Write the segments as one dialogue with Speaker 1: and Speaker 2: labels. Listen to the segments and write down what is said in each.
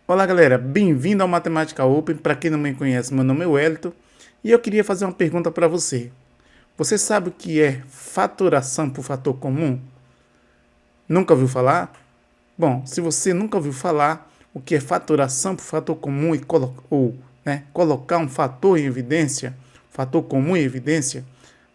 Speaker 1: Olá galera, bem-vindo ao Matemática Open. Para quem não me conhece, meu nome é Wellington e eu queria fazer uma pergunta para você. Você sabe o que é fatoração por fator comum? Nunca ouviu falar? Bom, se você nunca ouviu falar o que é fatoração por fator comum colocar um fator em evidência, fator comum em evidência,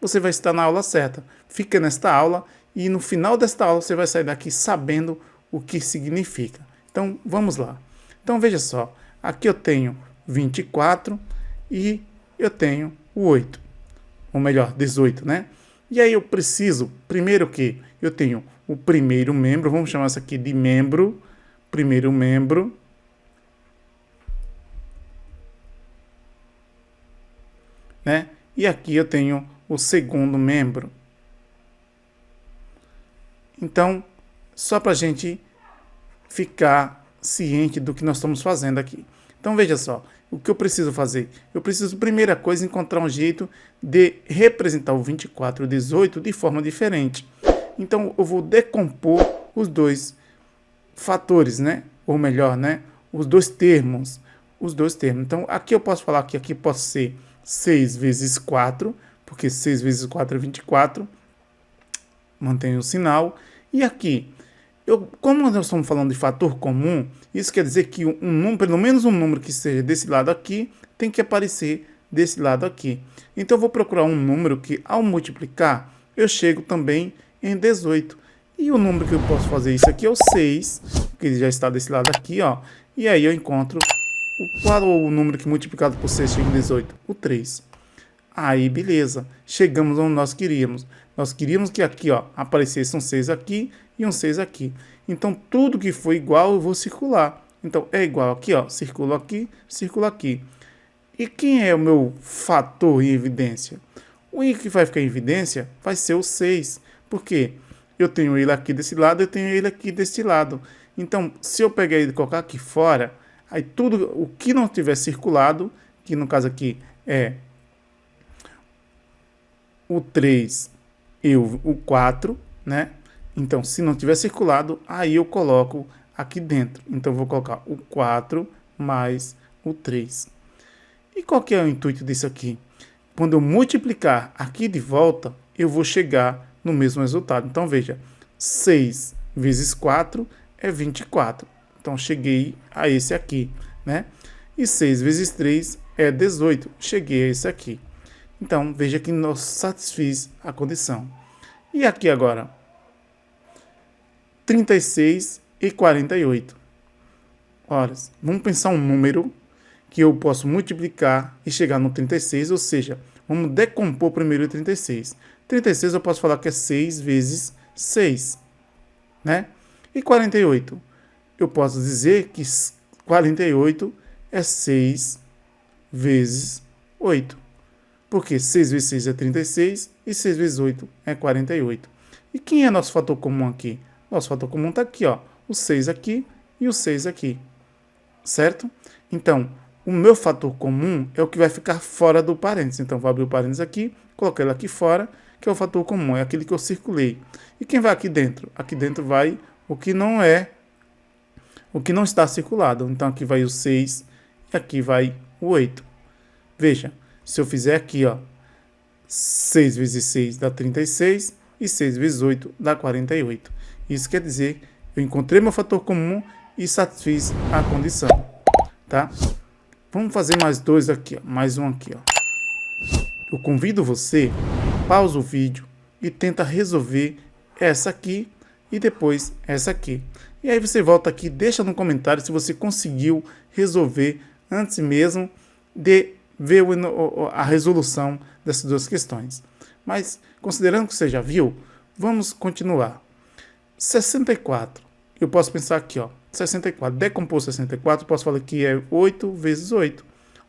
Speaker 1: você vai estar na aula certa. Fica nesta aula e no final desta aula você vai sair daqui sabendo o que significa. Então, vamos lá. Então, veja só. Aqui eu tenho 24 e eu tenho o 8. Ou melhor, 18, né? E aí eu preciso, primeiro que eu tenho o primeiro membro, vamos chamar isso aqui de membro, primeiro membro, né? E aqui eu tenho o segundo membro. Então, só para a gente ficar ciente do que nós estamos fazendo aqui. Então, veja só, o que eu preciso fazer? Eu preciso, primeira coisa, encontrar um jeito de representar o 24 e o 18 de forma diferente. Então, eu vou decompor os dois fatores, né? Ou melhor, né? Os dois termos. Então, aqui eu posso falar que aqui pode ser 6 vezes 4, porque 6 vezes 4 é 24. Mantenho o sinal. E aqui, como nós estamos falando de fator comum, isso quer dizer que um número, pelo menos um número que seja desse lado aqui, tem que aparecer desse lado aqui. Então, eu vou procurar um número que, ao multiplicar, eu chego também em 18. E o número que eu posso fazer isso aqui é o 6, que já está desse lado aqui, ó. E aí eu encontro qual é o número que multiplicado por 6 chega em 18? O 3. Aí, beleza. Chegamos onde nós queríamos. Nós queríamos que aqui, ó, aparecesse um 6 aqui e um 6 aqui. Então, tudo que for igual, eu vou circular. Então, é igual aqui, ó. Circulo aqui, circulo aqui. E quem é o meu fator em evidência? O que vai ficar em evidência vai ser o 6. Por quê? Eu tenho ele aqui desse lado, eu tenho ele aqui desse lado. Então, se eu pegar ele e colocar aqui fora, aí tudo o que não tiver circulado, que no caso aqui é o 3 e o 4, né? Então, se não tiver circulado, aí eu coloco aqui dentro. Então, eu vou colocar o 4 mais o 3. E qual que é o intuito disso aqui? Quando eu multiplicar aqui de volta, eu vou chegar no mesmo resultado. Então, veja, 6 vezes 4 é 24. Então, cheguei a esse aqui, né? E 6 vezes 3 é 18. Cheguei a esse aqui. Então, veja que nós satisfiz a condição. E aqui agora? 36 e 48. Ora, vamos pensar um número que eu posso multiplicar e chegar no 36, ou seja, vamos decompor primeiro o 36. 36 eu posso falar que é 6 vezes 6, né? E 48? Eu posso dizer que 48 é 6 vezes 8. Porque 6 vezes 6 é 36 e 6 vezes 8 é 48. E quem é nosso fator comum aqui? Nosso fator comum está aqui, ó. O 6 aqui e o 6 aqui. Certo? Então, o meu fator comum é o que vai ficar fora do parênteses. Então, vou abrir o parênteses aqui, colocar ele aqui fora, que é o fator comum, é aquele que eu circulei. E quem vai aqui dentro? Aqui dentro vai o que não está circulado. Então, aqui vai o 6 e aqui vai o 8. Veja, se eu fizer aqui, ó, 6 vezes 6 dá 36 e 6 vezes 8 dá 48. Isso quer dizer, eu encontrei meu fator comum e satisfiz a condição, tá? Vamos fazer mais dois aqui, ó, mais um aqui, ó. Eu convido você, pausa o vídeo e tenta resolver essa aqui e depois essa aqui. E aí você volta aqui, deixa no comentário se você conseguiu resolver antes mesmo de ver a resolução dessas duas questões. Mas, considerando que você já viu, vamos continuar. 64. Eu posso pensar aqui, ó. 64. Decompor 64, posso falar que é 8 vezes 8.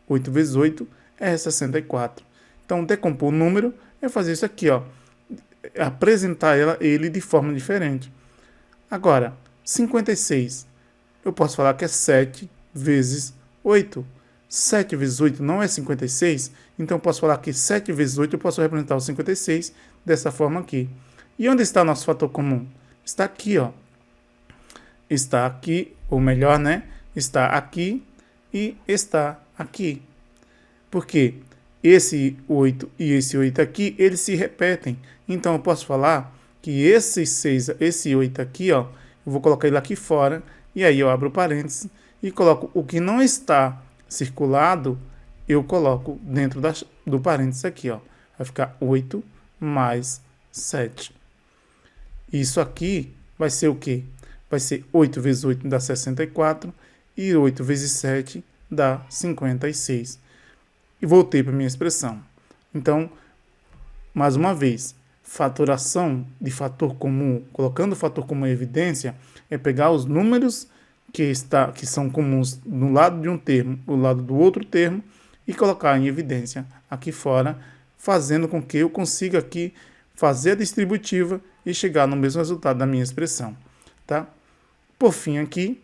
Speaker 1: 8 vezes 8 é 64. Então, decompor o número é fazer isso aqui, ó. Apresentar ele de forma diferente. Agora, 56. Eu posso falar que é 7 vezes 8. 7 vezes 8 não é 56, então eu posso falar que 7 vezes 8 eu posso representar o 56 dessa forma aqui. E onde está nosso fator comum? Está aqui, ó. Está aqui, ou melhor, né? está aqui e está aqui. Porque esse 8 e esse 8 aqui, eles se repetem. Então, eu posso falar que esse 6, esse 8 aqui, ó, eu vou colocar ele aqui fora, e aí eu abro parênteses e coloco o que não está circulado, eu coloco dentro do parênteses aqui, ó. Vai ficar 8 mais 7. Isso aqui vai ser o quê? Vai ser 8 vezes 8 dá 64 e 8 vezes 7 dá 56. E voltei para a minha expressão. Então, mais uma vez, fatoração de fator comum, colocando o fator comum em evidência, é pegar os números que são comuns no lado de um termo, do lado do outro termo, e colocar em evidência aqui fora, fazendo com que eu consiga aqui fazer a distributiva e chegar no mesmo resultado da minha expressão, tá? Por fim, aqui,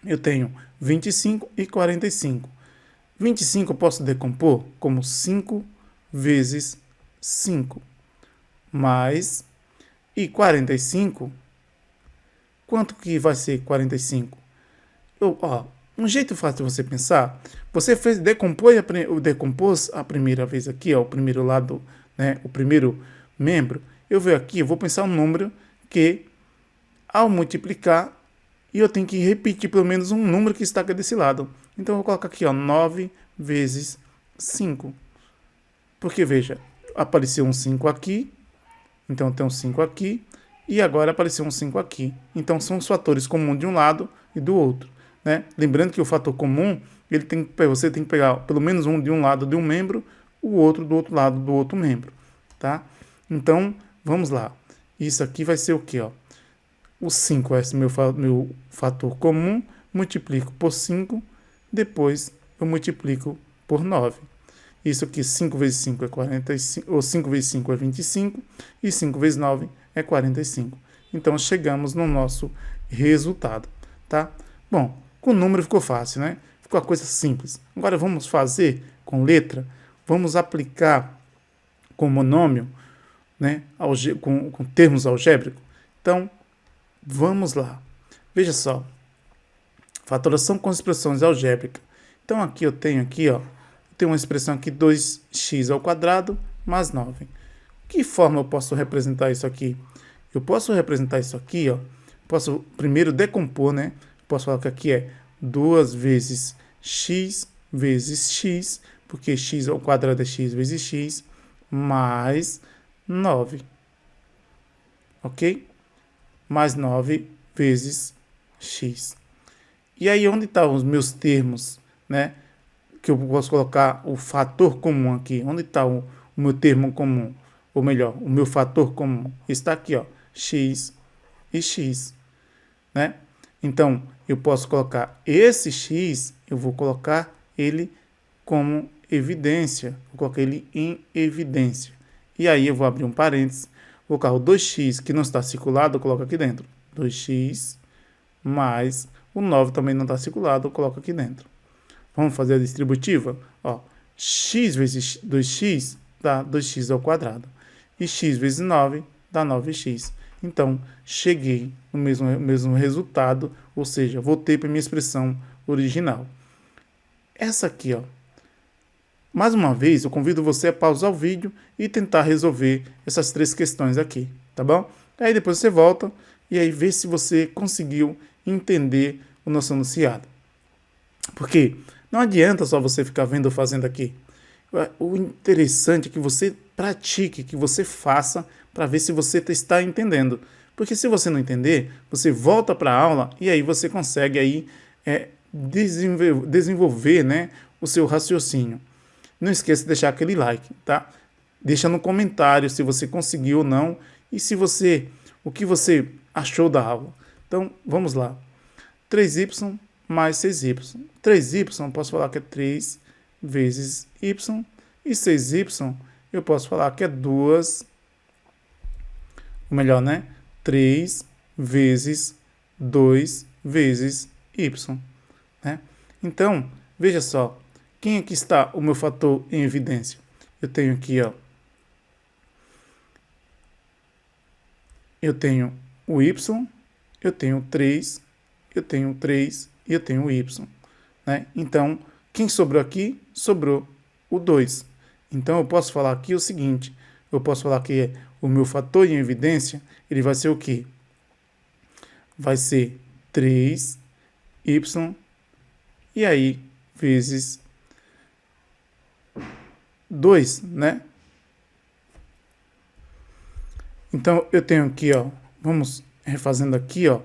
Speaker 1: eu tenho 25 e 45. 25 eu posso decompor como 5 vezes 5, mais, e 45, quanto que vai ser 45? Um jeito fácil de você pensar, você decompôs a primeira vez aqui, ó, o primeiro lado, né, o primeiro membro, eu venho aqui, eu vou pensar um número que, ao multiplicar, eu tenho que repetir pelo menos um número que está aqui desse lado. Então, eu vou colocar aqui, ó, 9 vezes 5. Porque, veja, apareceu um 5 aqui, então tem um 5 aqui, e agora apareceu um 5 aqui. Então, são os fatores comuns de um lado e do outro, né? Lembrando que o fator comum, você tem que pegar pelo menos um de um lado de um membro, o outro do outro lado do outro membro, tá? Então, vamos lá. Isso aqui vai ser o quê, ó? O 5 é meu fator comum, multiplico por 5, depois eu multiplico por 9. Isso aqui, 5 vezes 5 é 45, ou 5 vezes 5 é 25, e 5 vezes 9 é 45. Então, chegamos no nosso resultado, tá? Bom, com o número ficou fácil, né? Ficou a coisa simples. Agora, vamos fazer com letra, vamos aplicar com monômio, né? Com termos algébricos. Então, vamos lá. Veja só. Fatoração com expressões algébricas. Então, aqui eu tenho aqui, ó, uma expressão aqui, 2x² mais 9. Que forma eu posso representar isso aqui? Eu posso representar isso aqui, ó. Posso primeiro decompor, né? Posso falar que aqui é 2 vezes x, porque x² é x vezes x, mais 9. Ok? Mais 9 vezes x. E aí, onde estão os meus termos, né? Que eu posso colocar o fator comum aqui. Onde está o meu termo comum? Ou melhor, o meu fator comum. Está aqui, ó, x e x, né? Então, eu posso colocar esse x, eu vou colocar ele como evidência. Vou colocar ele em evidência. E aí, eu vou abrir um parênteses, vou colocar o 2x que não está circulado, eu coloco aqui dentro. 2x mais o 9 também não está circulado, eu coloco aqui dentro. Vamos fazer a distributiva? Ó, x vezes 2x dá 2x². E x vezes 9 dá 9x. Então, cheguei no mesmo resultado, ou seja, voltei para a minha expressão original. Essa aqui, ó. Mais uma vez, eu convido você a pausar o vídeo e tentar resolver essas 3 questões aqui, tá bom? Aí depois você volta e aí vê se você conseguiu entender o nosso enunciado. Porque não adianta só você ficar vendo ou fazendo aqui. O interessante é que você pratique, que você faça para ver se você está entendendo. Porque se você não entender, você volta para a aula e aí você consegue aí, desenvolver, né, o seu raciocínio. Não esqueça de deixar aquele like, tá? Deixa no comentário se você conseguiu ou não e o que você achou da aula. Então, vamos lá. 3y mais 6y. 3y, posso falar que é 3 vezes y. E 6y, eu posso falar que é 2, ou melhor, né? 3 vezes 2 vezes y. Né? Então, veja só. Quem aqui está o meu fator em evidência? Eu tenho aqui, ó. Eu tenho o y, eu tenho 3, eu tenho 3 e eu tenho o y, né? Então, quem sobrou aqui? Sobrou o 2. Então, eu posso falar aqui o seguinte, eu posso falar que o meu fator em evidência, ele vai ser o quê? Vai ser 3y, e aí, vezes 2, né? Então, eu tenho aqui, ó, vamos refazendo aqui, ó,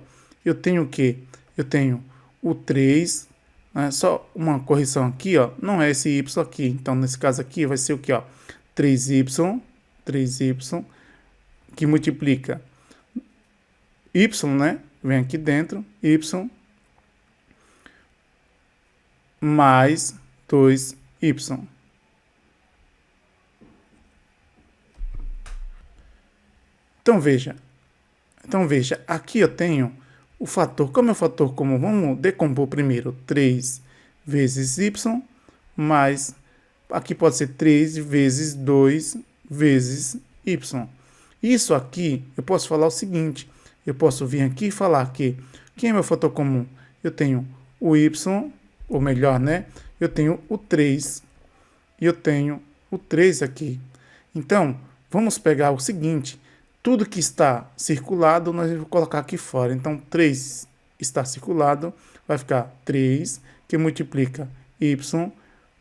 Speaker 1: eu tenho o quê? Eu tenho o 3, né? Só uma correção aqui, ó, não é esse y aqui, então nesse caso aqui vai ser o quê, ó? 3y, que multiplica y, né? Vem aqui dentro, y, mais 2y. Então veja, aqui eu tenho o fator, como é o fator comum, vamos decompor primeiro 3 vezes y, mais, aqui pode ser 3 vezes 2 vezes y. Isso aqui, eu posso falar o seguinte, eu posso vir aqui e falar que, quem é meu fator comum? Eu tenho o y, ou melhor, né? Eu tenho o 3, e eu tenho o 3 aqui. Então, vamos pegar o seguinte, tudo que está circulado, nós vamos colocar aqui fora. Então, 3 está circulado, vai ficar 3, que multiplica y,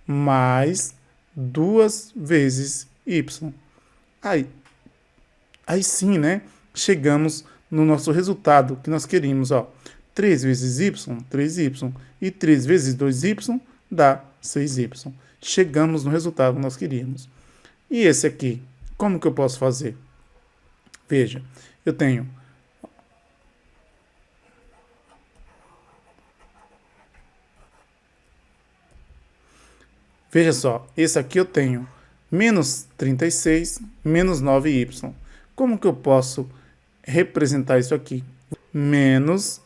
Speaker 1: mais 2 vezes y. Aí sim, né? Chegamos no nosso resultado que nós queríamos, ó. 3 vezes y, 3y, e 3 vezes 2y dá 6y. Chegamos no resultado que nós queríamos. E esse aqui, como que eu posso fazer? Veja, eu tenho veja só, esse aqui eu tenho menos 36, menos 9y. Como que eu posso representar isso aqui? Menos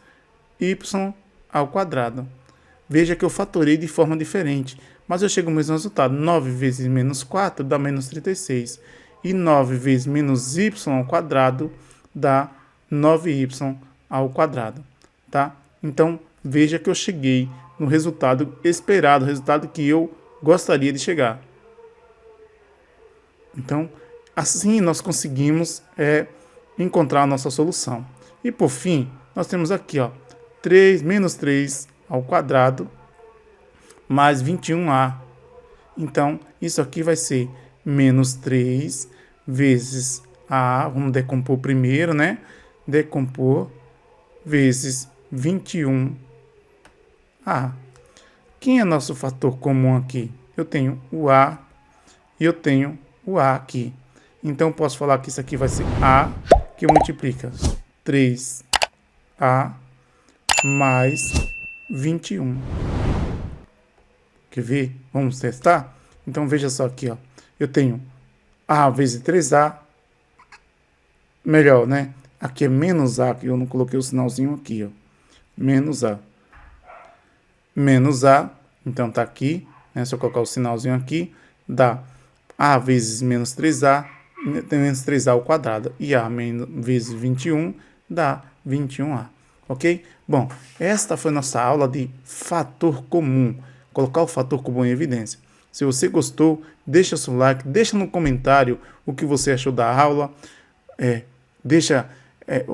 Speaker 1: y ao quadrado. Veja que eu fatorei de forma diferente, mas eu chego ao mesmo resultado. 9 vezes menos 4 dá menos 36. E 9 vezes menos y ao quadrado dá 9y ao quadrado, tá? Então, veja que eu cheguei no resultado esperado, o resultado que eu gostaria de chegar. Então, assim nós conseguimos encontrar a nossa solução. E por fim, nós temos aqui, ó, 3 menos 3 ao quadrado mais 21a. Então, isso aqui vai ser menos 3 vezes a, vamos decompor primeiro, né? Decompor vezes 21a. Quem é nosso fator comum aqui? Eu tenho o a e eu tenho o a aqui. Então, posso falar que isso aqui vai ser a, que multiplica 3a mais 21. Quer ver? Vamos testar? Então, veja só aqui, ó. Eu tenho a vezes 3a, melhor, né? Aqui é menos a, que eu não coloquei o sinalzinho aqui, ó. Menos a. Menos a, então tá aqui, né? Se eu colocar o sinalzinho aqui, dá a vezes menos 3a, menos 3a ao quadrado. E a vezes 21 dá 21a, ok? Bom, esta foi nossa aula de fator comum. Colocar o fator comum em evidência. Se você gostou, deixa seu like, deixa no comentário o que você achou da aula, deixa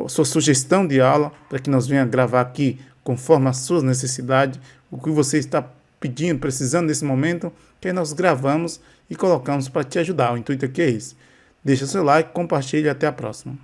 Speaker 1: sua sugestão de aula para que nós venhamos gravar aqui conforme as suas necessidades, o que você está pedindo, precisando nesse momento, que aí nós gravamos e colocamos para te ajudar. O intuito aqui é esse. Deixa seu like, compartilhe e até a próxima.